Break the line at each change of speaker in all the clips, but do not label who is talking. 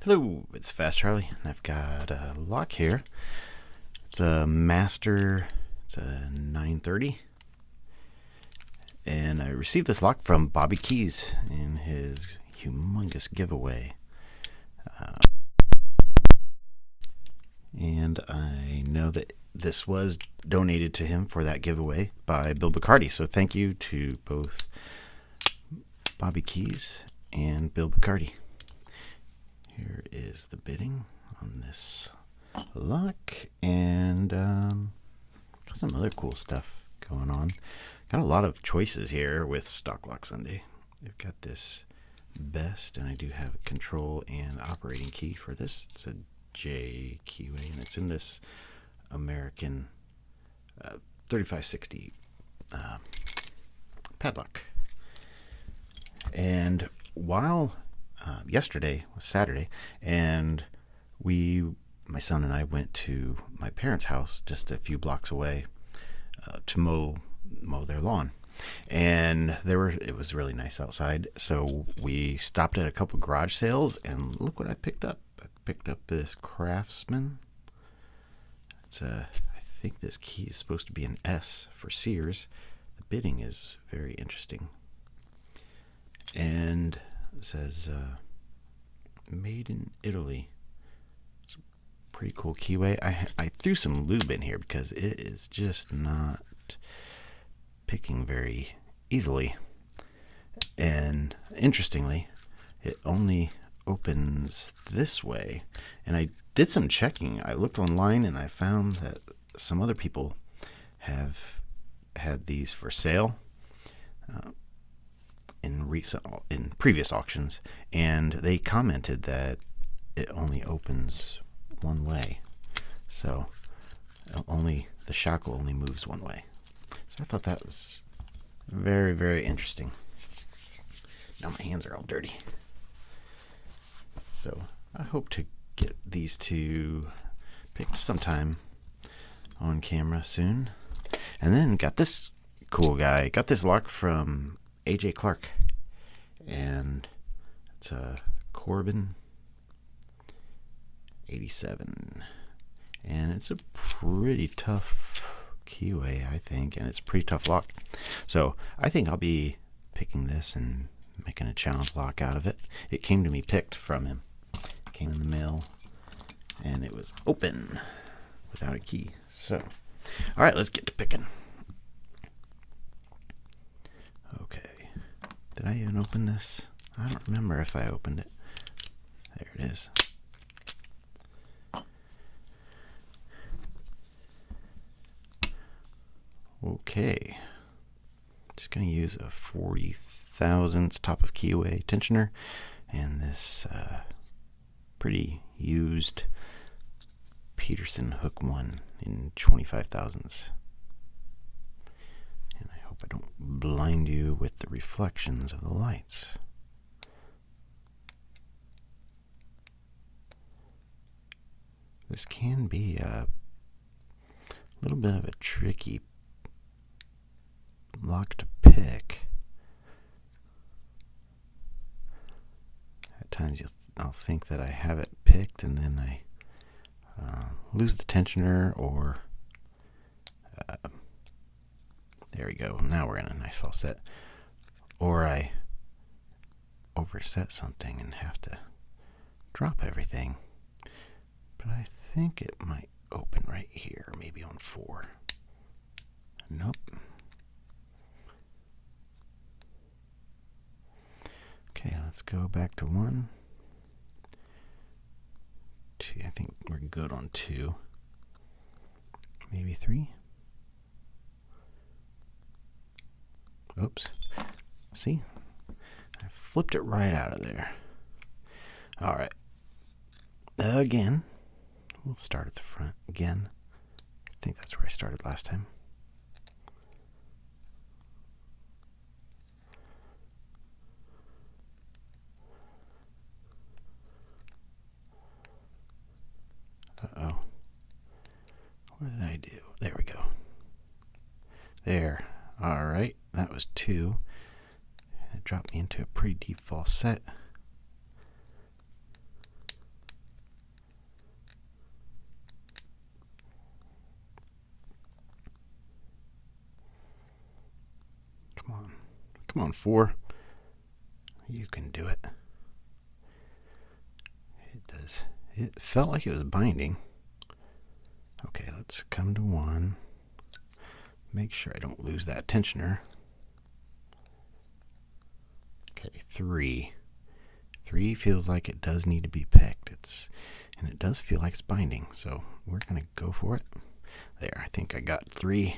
Hello, it's Fast Charlie, and I've got a lock here. It's a Master, it's a 930, and I received this lock from BobbyKeyz in his humongous giveaway. And I know that this was donated to him for that giveaway by Bacardi, so thank you to both BobbyKeyz and Bacardi. Here is the bidding on this lock, and got some other cool stuff going on. Got a lot of choices here with Stock Lock Sunday. We've got this best, and I do have a control and operating key for this. It's a J keyway, and it's in this American 3560 padlock. And while yesterday was Saturday, and my son and I went to my parents' house just a few blocks away to mow their lawn, and it was really nice outside. So we stopped at a couple garage sales, and look what I picked up. I picked up this Craftsman. I think this key is supposed to be an S for Sears. The bidding is very interesting, and it says made in Italy. It's a pretty cool keyway. I threw some lube in here because it is just not picking very easily. And interestingly, it only opens this way. And I did some checking. I looked online and I found that some other people have had these for sale in previous auctions, and they commented that it only opens one way, so the shackle only moves one way. So I thought that was very, very interesting. Now my hands are all dirty, so I hope to get these two picked sometime on camera soon. And then got this cool guy. Got this lock from AJ Clark, and it's a Corbin 87, and it's a pretty tough keyway, I think, and it's a pretty tough lock. So I think I'll be picking this and making a challenge lock out of it. It came to me picked from him. It came in the mail, and it was open without a key. So, all right, let's get to picking. Okay. Did I even open this? I don't remember if I opened it. There it is. Okay. Just going to use a 40 thousandths top of keyway tensioner and this pretty used Peterson hook 1 in 25 thousandths. I don't blind you with the reflections of the lights. This can be a little bit of a tricky lock to pick. At times I'll think that I have it picked, and then I lose the tensioner, or there we go. Now we're in a nice false set. Or I overset something and have to drop everything. But I think it might open right here, maybe on 4. Nope. Okay, let's go back to 1. 2. I think we're good on 2. Maybe 3. Oops. See? I flipped it right out of there. All right. Again. We'll start at the front again. I think that's where I started last time. Uh-oh. What did I do? There we go. There. All right. That was 2. It dropped me into a pretty deep false set. Come on, 4. You can do it. It does. It felt like it was binding. Okay, let's come to 1. Make sure I don't lose that tensioner. Okay, 3. 3 feels like it does need to be picked. And it does feel like it's binding, so we're going to go for it. There, I think I got 3.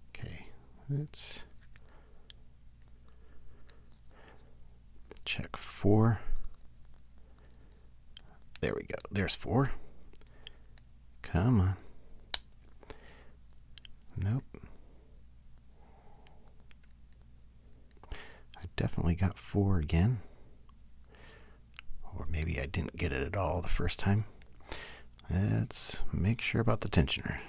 Okay, let's check 4. There we go. There's 4. Come on. Nope. I definitely got 4 again. Or maybe I didn't get it at all the first time. Let's make sure about the tensioner.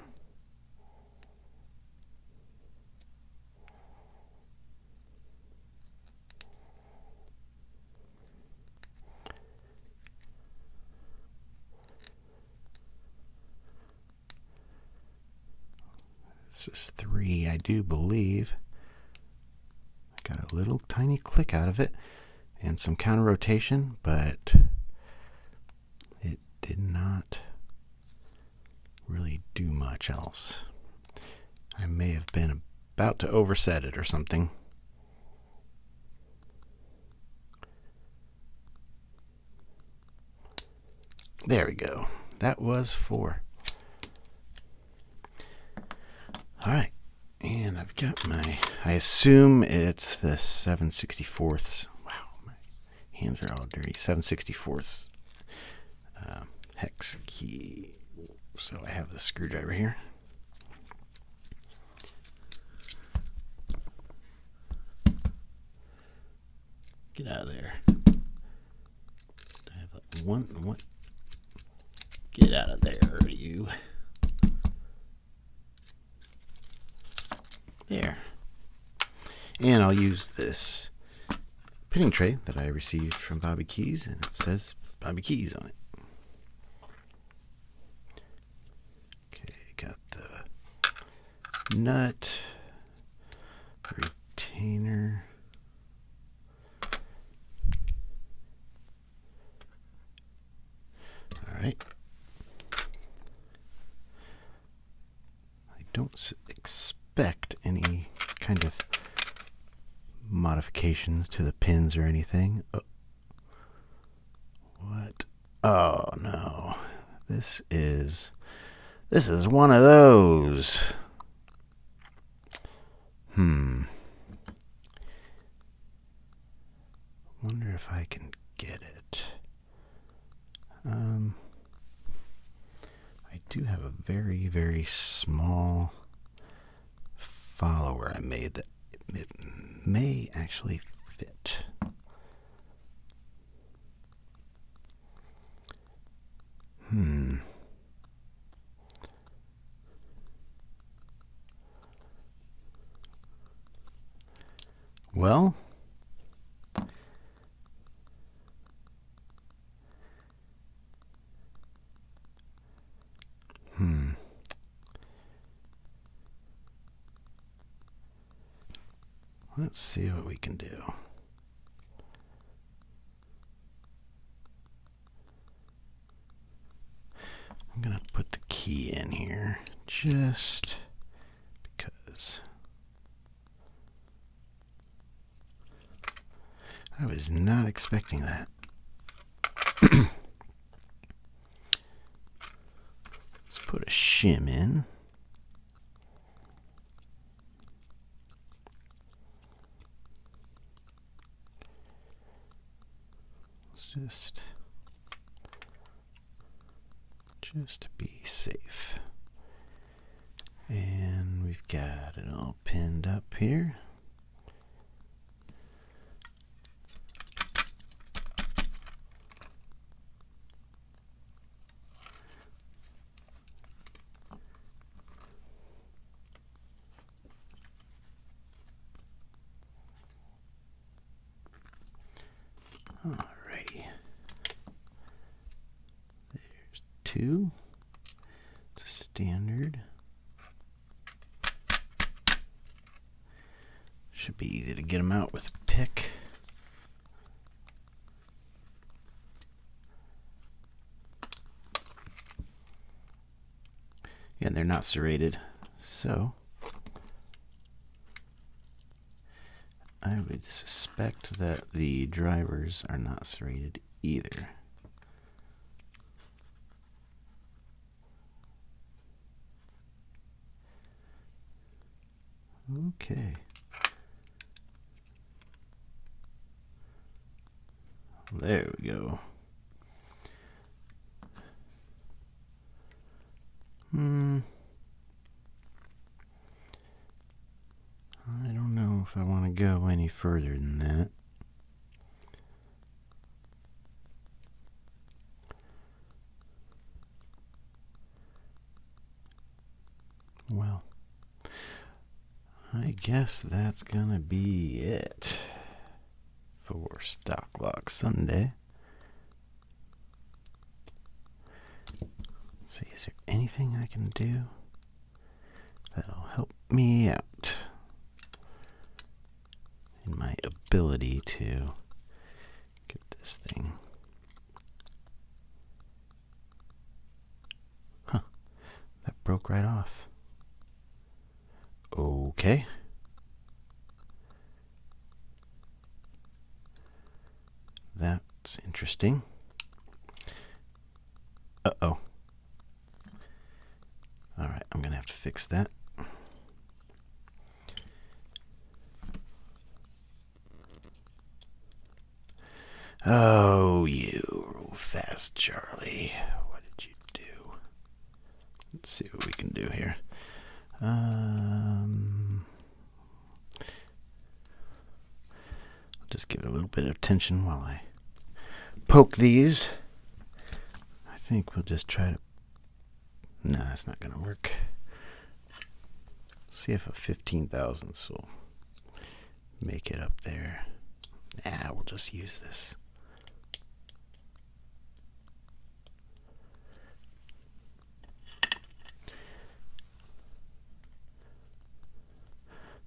This is 3, I do believe. I got a little tiny click out of it and some counter rotation, but it did not really do much else. I may have been about to overset it or something. There we go. That was 4. All right, and I've got I assume it's the 7/64. Wow, my hands are all dirty. 7/64 hex key. So I have the screwdriver here. Get out of there. I have like one. Get out of there, you. There. And I'll use this pinning tray that I received from BobbyKeyz, and it says BobbyKeyz on it. Okay, got the nut, the retainer, all right. I don't expect any kind of modifications to the pins or anything. Oh. What? Oh no. This is one of those. Wonder if I can get it. I do have a very, very small follower I made that it may actually fit. Well, let's see what we can do. I'm going to put the key in here just because I was not expecting that. Let's put a shim in. Let's just to be safe. And we've got it all pinned up here. Alrighty. There's 2. It's a standard. Be easy to get them out with a pick. Yeah, and they're not serrated, so I would suspect that the drivers are not serrated either. Okay. There we go. I don't know if I want to go any further than that. Well, I guess that's gonna be it for Stock Lock Sunday. Let's see, is there anything I can do that'll help me out in my ability to get this thing? Huh, that broke right off. Okay. That's interesting. Uh-oh. All right, I'm going to have to fix that. Oh, you fast Charlie. What did you do? Let's see what we can do here. I'll just give it a little bit of attention while I poke these. I think we'll just try to... No, that's not going to work. See if a 15 thousandths will make it up there. Nah, we'll just use this.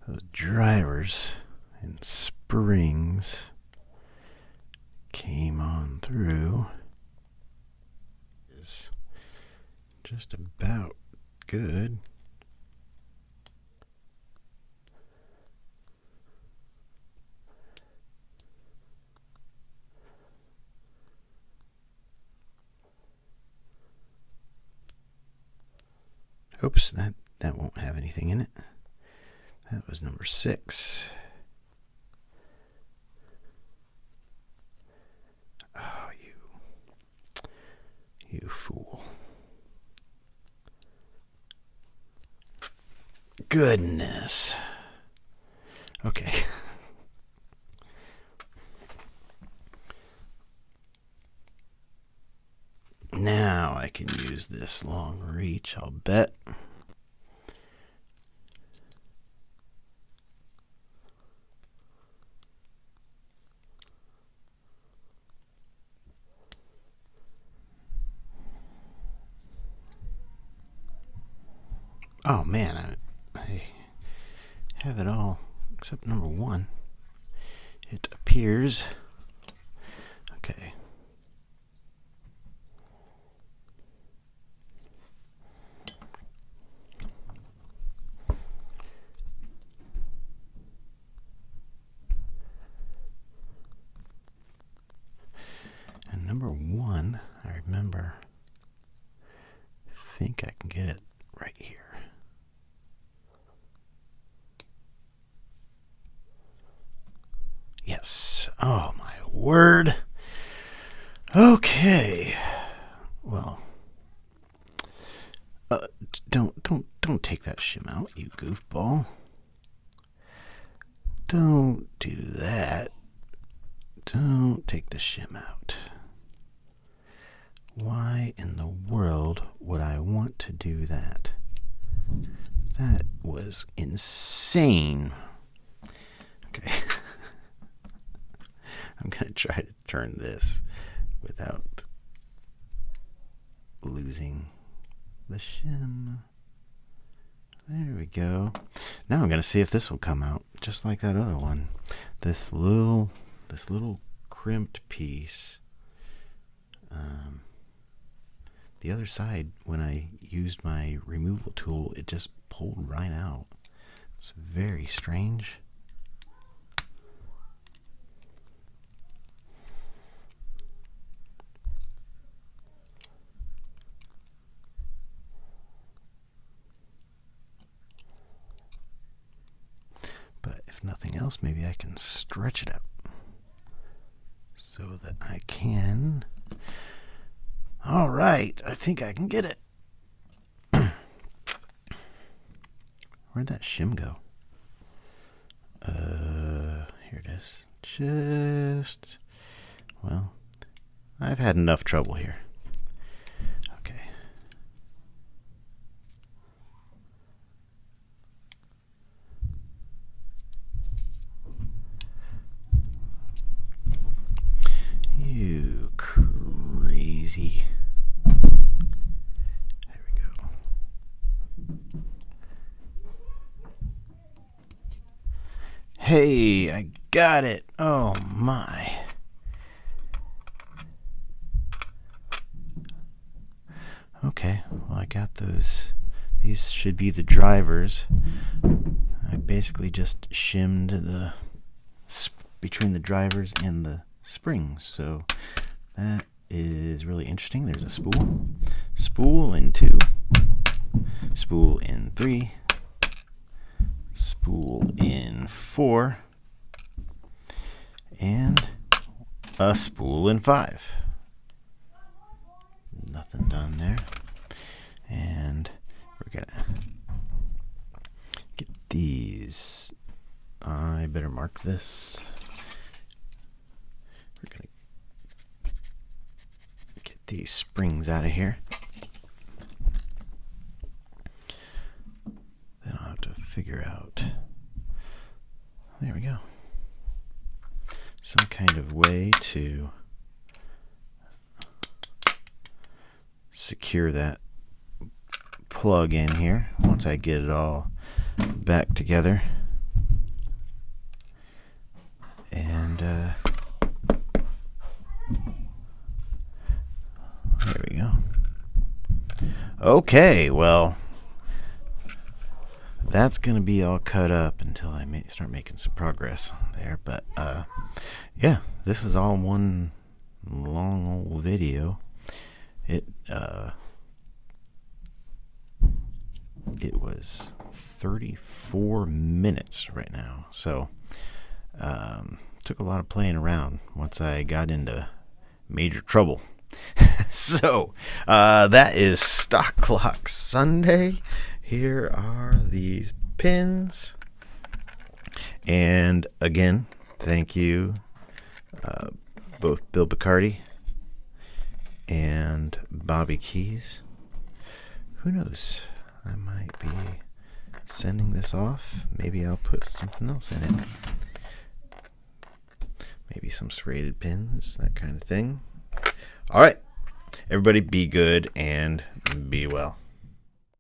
Those drivers and springs came on through. Is just about good. Oops, that won't have anything in it. That was number 6. Oh, you fool. Goodness. Okay. Now I can use this long reach, I'll bet. Oh man, I have it all except number 1. It appears. Okay. And number 1, I remember. I think I can get it right here. Yes. Oh my word. Okay. Well, don't take that shim out, you goofball. Don't do that. Don't take the shim out. Why in the world would I want to do that? That was insane. Okay. I'm going to try to turn this without losing the shim. There we go. Now I'm gonna see if this will come out just like that other one. This little crimped piece. The other side, when I used my removal tool, it just pulled right out. It's very strange. But if nothing else, maybe I can stretch it out so that I can. All right, I think I can get it. Where'd that shim go? Here it is. Well, I've had enough trouble here. Okay. You crazy. There we go. Hey, I got it. Oh my. Okay, well I got those. These should be the drivers. I basically just shimmed the between the drivers and the springs, so that is really interesting. There's a spool in 2, spool in 3, spool in 4, and a spool in 5. Nothing done there. And we're gonna get these. I better mark this. We're gonna get these springs out of here. Then I'll have to figure out. There we go. Some kind of way to secure that plug in here once I get it all back together. And there we go. Okay, well, that's gonna be all cut up until I start making some progress there. But yeah, this was all one long old video. It was 34 minutes right now, so took a lot of playing around once I got into major trouble. So that is Stock Clock Sunday. Here are these pins, and again, thank you both Bill Bacardi and BobbyKeyz. Who knows? I might be sending this off. Maybe I'll put something else in it. Maybe some serrated pins, that kind of thing. All right. Everybody be good and be well.